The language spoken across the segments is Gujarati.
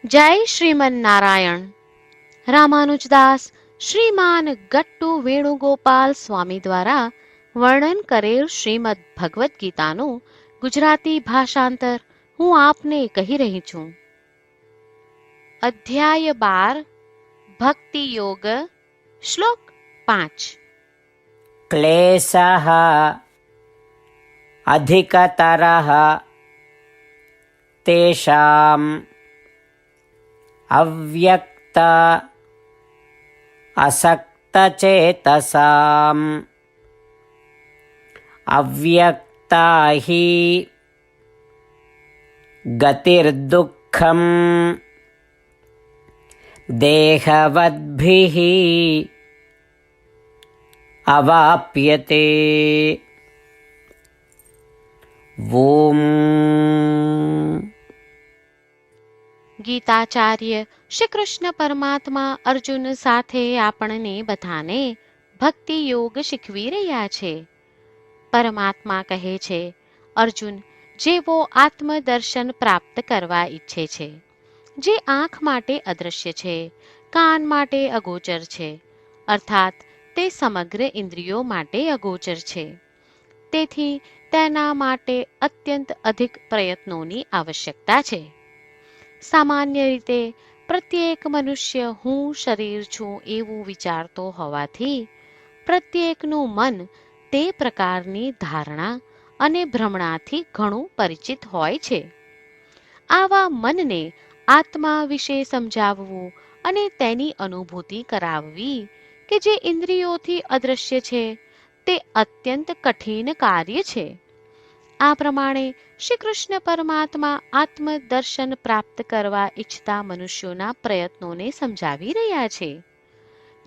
જય શ્રીમન નારાયણ. રામાનુજદાસ શ્રીમાન ગટ્ટુ વેણુગોપાલ સ્વામી દ્વારા વર્ણન કરેલ શ્રીમદ ભગવદ્ ગીતાનું ગુજરાતી ભાષાંતર હું આપને કહી રહી છું. અધ્યાય 12 ભક્તિ યોગ, શ્લોક 5. ક્લેશઃ અધિકતરઃ તેષાં અવ્યક્ત અસક્તચેતસાં અવ્યક્તા હિ ગતિર્દુઃખં દેહવદ્ભિઃ અવાપ્યતે. ઓમ. ગીતાચાર્ય શ્રી કૃષ્ણ પરમાત્મા અર્જુન સાથે આપણને બધાને ભક્તિ યોગ શીખવી રહ્યા છે. પરમાત્મા કહે છે, અર્જુન, જેવો આત્મદર્શન પ્રાપ્ત કરવા ઈચ્છે છે, જે આંખ માટે અદૃશ્ય છે, કાન માટે અગોચર છે, અર્થાત તે સમગ્ર ઇન્દ્રિયો માટે અગોચર છે, તેથી તેના માટે અત્યંત અધિક પ્રયત્નોની આવશ્યકતા છે. સામાન્ય રીતે પ્રત્યેક મનુષ્ય હું શરીર છું એવું વિચારતો હોવાથી પ્રત્યેકનું મન તે પ્રકારની ધારણા અને ભ્રમણાથી ઘણું પરિચિત હોય છે. આવા મનને આત્મા વિશે સમજાવવું અને તેની અનુભૂતિ કરાવવી કે જે ઇન્દ્રિયોથી અદૃશ્ય છે, તે અત્યંત કઠિન કાર્ય છે. આ પ્રમાણે શ્રી કૃષ્ણ પરમાત્મા આત્મદર્શન પ્રાપ્ત કરવા ઈચ્છતા મનુષ્યોના પ્રયત્નોને સમજાવી રહ્યા છે.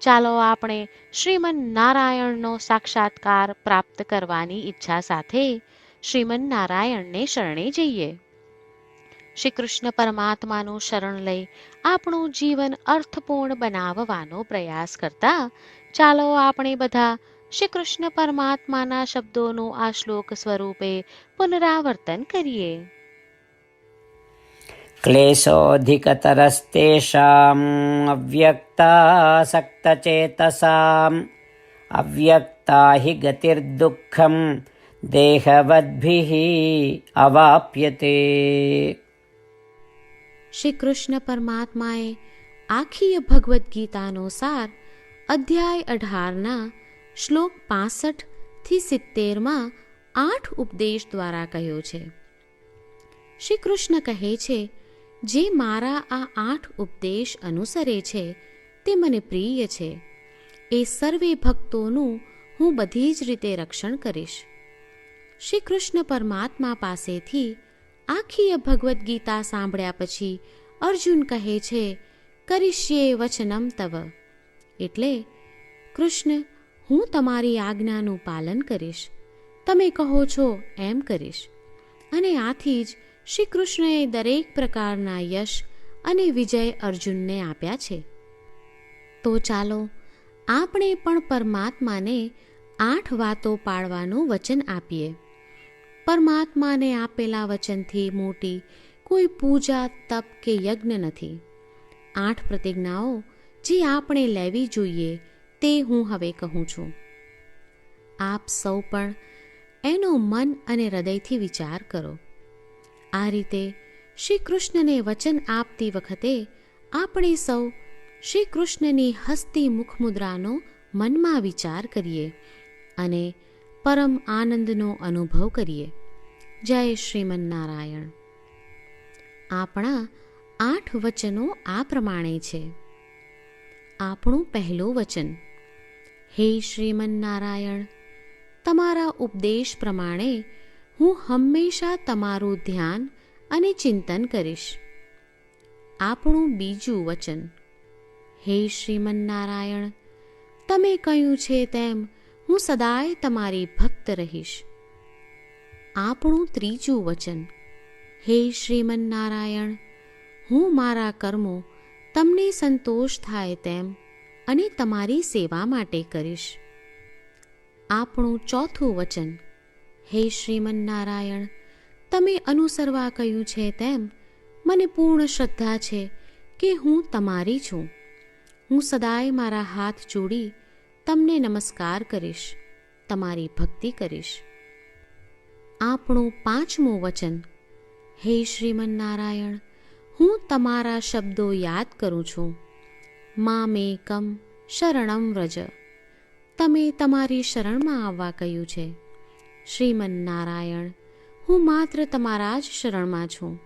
ચાલો આપણે શ્રીમન નારાયણનો સાક્ષાત્કાર પ્રાપ્ત કરવાની ઈચ્છા સાથે શ્રીમન નારાયણને શરણે જઈએ. શ્રી કૃષ્ણ પરમાત્માનું શરણ લઈ આપણું જીવન અર્થપૂર્ણ બનાવવાનો પ્રયાસ કરતા ચાલો આપણે બધા શ્રી કૃષ્ણ પરમાત્માના શબ્દોનું આ શ્લોક સ્વરૂપે પુનરાવર્તન કરીએ. ક્લેશોऽધિકતરસ્તેષાં અવ્યક્તાસક્તચેતસાં અવ્યક્તા હિ ગતિર્દુઃખં દેહવદ્ભિઃ અવાપ્યતે. શ્રી કૃષ્ણ પરમાત્માએ આખી ભગવદ્ ગીતાનો સાર અધ્યાય 18ના શ્લોક 65 થી 70માં 8 ઉપદેશ દ્વારા કહ્યો છે. શ્રી કૃષ્ણ કહે છે, જે મારા આ 8 ઉપદેશ અનુસરે છે તે મને પ્રિય છે. એ સર્વે ભક્તોનું હું બધી જ રીતે રક્ષણ કરીશ. શ્રી કૃષ્ણ પરમાત્મા પાસેથી આખી ભગવદ્ ગીતા સાંભળ્યા પછી અર્જુન કહે છે, કરિષ્યે વચનમ તવ, એટલે કૃષ્ણ, હું તમારી આજ્ઞાનું પાલન કરીશ, તમે કહો છો એમ કરીશ. અને આથી જ શ્રી કૃષ્ણએ દરેક પ્રકારના યશ અને વિજય અર્જુનને આપ્યા છે. તો ચાલો આપણે પણ પરમાત્માને 8 વાતો પાળવાનું વચન આપીએ. પરમાત્માને આપેલા વચનથી મોટી કોઈ પૂજા, તપ કે યજ્ઞ નથી. 8 પ્રતિજ્ઞાઓ જે આપણે લેવી જોઈએ તે હું હવે કહું છું. આપ સૌ પણ એનો મન અને હૃદયથી વિચાર કરો. આ રીતે શ્રી કૃષ્ણને વચન આપતી વખતે આપણે સૌ શ્રી કૃષ્ણની હસતી મુખમુદ્રાનો મનમાં વિચાર કરીએ અને પરમ આનંદનો અનુભવ કરીએ. જય શ્રીમન નારાયણ. આપણા 8 વચનો આ પ્રમાણે છે. આપણું પહેલું વચન, હે શ્રીમન નારાયણ, તમારા ઉપદેશ પ્રમાણે હું હંમેશા તમારું ધ્યાન અને ચિંતન કરીશ. આપણું બીજું વચન, હે શ્રીમન નારાયણ, તમે કહ્યું છે તેમ હું સદાય તમારી ભક્ત રહીશ. આપણું ત્રીજું વચન, હે શ્રીમન નારાયણ, હું મારા કર્મો તમને સંતોષ થાય તેમ અને તમારી સેવા માટે કરીશ. આપણું ચોથું વચન, હે શ્રીમન નારાયણ, તમે અનુસરવા કહ્યું છે તેમ મને પૂર્ણ શ્રદ્ધા છે કે હું તમારી છું. હું સદાય મારા હાથ જોડી તમને નમસ્કાર કરીશ, તમારી ભક્તિ કરીશ. આપણું 5મું વચન. હે શ્રીમન્નારાયણ, હું તમારા શબ્દો યાદ કરું છું. મામેકમ શરણમ વ્રજ. તમે તમારી શરણમાં આવવા કહ્યું છે. શ્રીમન્નારાયણ, હું માત્ર તમારા જ શરણમાં છું.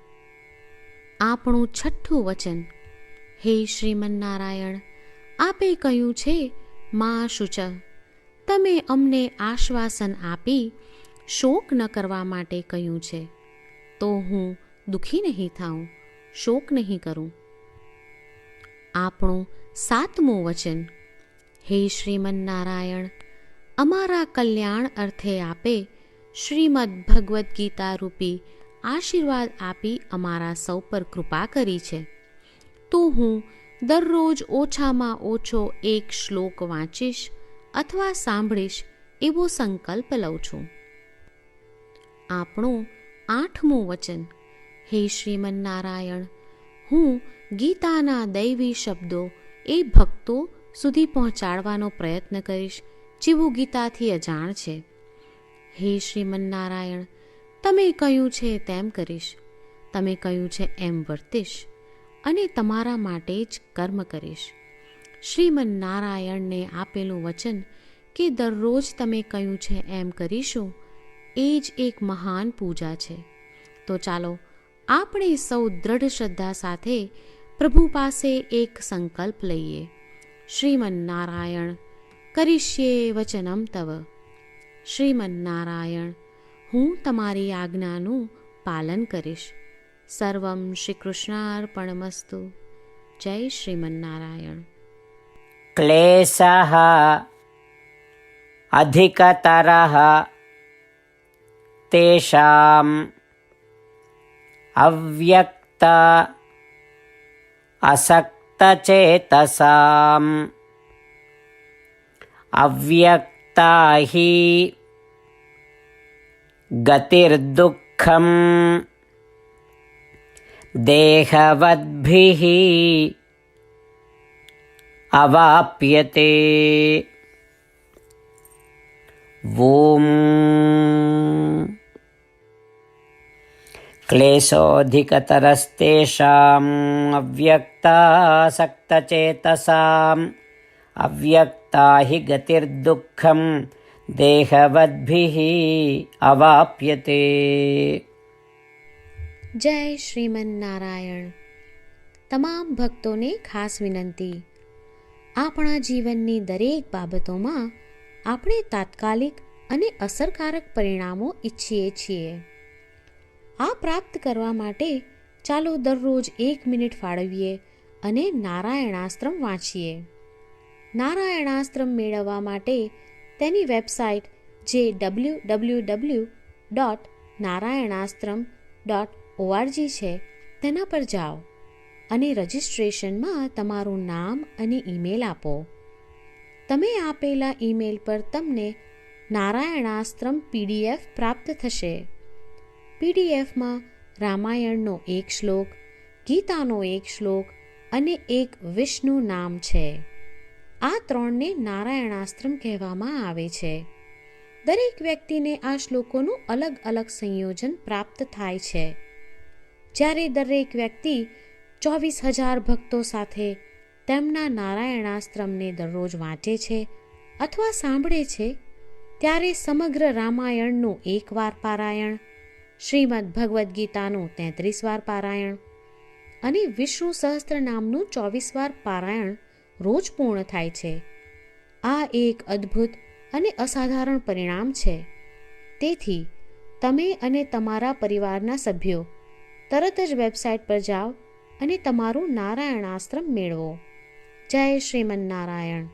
આપણું 6થું વચન. હે શ્રીમન્નારાયણ, આપે કહ્યું છે મા શુચ. તમે અમને આશ્વાસન આપી શોક ન કરવા માટે કહ્યું છે, તો હું દુઃખી નહીં થાઉં, શોક નહીં કરું. આપણું 7મું વચન. હે શ્રીમન્નારાયણ, અમારા કલ્યાણ અર્થે આપે શ્રીમદ્ ભગવદ્ ગીતા રૂપી આશીર્વાદ આપી અમારા સૌ પર કૃપા કરી છે, તો હું દરરોજ ઓછામાં ઓછો 1 શ્લોક વાંચીશ અથવા સાંભળીશ એવો સંકલ્પ લઉં છું. આપણું 8મું વચન. હે શ્રીમન્નારાયણ, હું ગીતાના દૈવી શબ્દો એ ભક્તો સુધી પહોંચાડવાનો પ્રયત્ન કરીશ જેઓ ગીતાથી અજાણ છે. હે શ્રીમન્નારાયણ, તમે કહ્યું છે તેમ કરીશ, તમે કહ્યું છે એમ વર્તીશ અને તમારા માટે જ કર્મ કરીશ. શ્રીમન્નારાયણને આપેલું વચન કે દરરોજ તમે કહ્યું છે એમ કરીશું, એ જ એક મહાન પૂજા છે. તો ચાલો આપણે સૌ દ્રઢ શ્રદ્ધા સાથે પ્રભુ પાસે એક સંકલ્પ લઈએ. શ્રીમન્નારાયણ, કરીશ્યે વચનમ તવ. શ્રીમન્નારાયણ, હું તમારી આજ્ઞાનું પાલન કરીશ. સર્વમ શ્રી કૃષ્ણાર્પણમસ્તુ. જય શ્રીમન્નારાયણ. ક્લેશઃ અધિકતરઃ તેષાં અવ્યક્ત અસક્તચેતસાં અવ્યક્તા હિ ગતિર્દુઃખં દેહવદ્ભિઃ અવાપ્યતે. ઓમ ક્લેશોऽધિકતરસ્તેષાં અવ્યક્તાસક્તચેતસાં અવ્યક્તા હિ ગતિર્દુઃખં દેહવદ્ભિઃ અવાપ્યતે. જય શ્રીમન્નારાયણ. તમામ ભક્તોને ખાસ વિનંતી. આપણા જીવનની દરેક બાબતોમાં આપણે તાત્કાલિક અને અસરકારક પરિણામો ઈચ્છીએ છીએ. આ પ્રાપ્ત કરવા માટે ચાલો દરરોજ 1 મિનિટ ફાળવીએ અને નારાયણાસ્ત્રમ વાંચીએ. નારાયણાસ્ત્રમ મેળવવા માટે તેની વેબસાઇટ જે www.narayanaastram.org છે તેના પર જાઓ અને રજિસ્ટ્રેશનમાં તમારું નામ અને ઈમેલ આપો. તમે આપેલા ઈમેલ પર તમને નારાયણાસ્ત્રમ PDF પ્રાપ્ત થશે. પીડીએફમાં રામાયણનો 1 શ્લોક, ગીતાનો 1 શ્લોક અને 1 વિષ્ણુ નામ છે. આ 3ને નારાયણાસ્ત્રમ કહેવામાં આવે છે. દરેક વ્યક્તિને આ શ્લોકોનું અલગ અલગ સંયોજન પ્રાપ્ત થાય છે. જ્યારે દરેક વ્યક્તિ 24,000 ભક્તો સાથે તેમના નારાયણાસ્ત્રમને દરરોજ વાંચે છે અથવા સાંભળે છે, ત્યારે સમગ્ર રામાયણનું 1 વાર પારાયણ, શ્રીમદ્ ભગવદ્ ગીતાનું 33 વાર પારાયણ અને વિષ્ણુ સહસ્ત્ર નામનું 24 વાર પારાયણ રોજ પૂર્ણ થાય છે. આ એક અદ્ભુત અને અસાધારણ પરિણામ છે. તેથી તમે અને તમારા પરિવારના સભ્યો તરત જ વેબસાઇટ પર જાઓ અને તમારું નારાયણાસ્ત્રમ મેળવો. જય શ્રીમન્નારાયણ.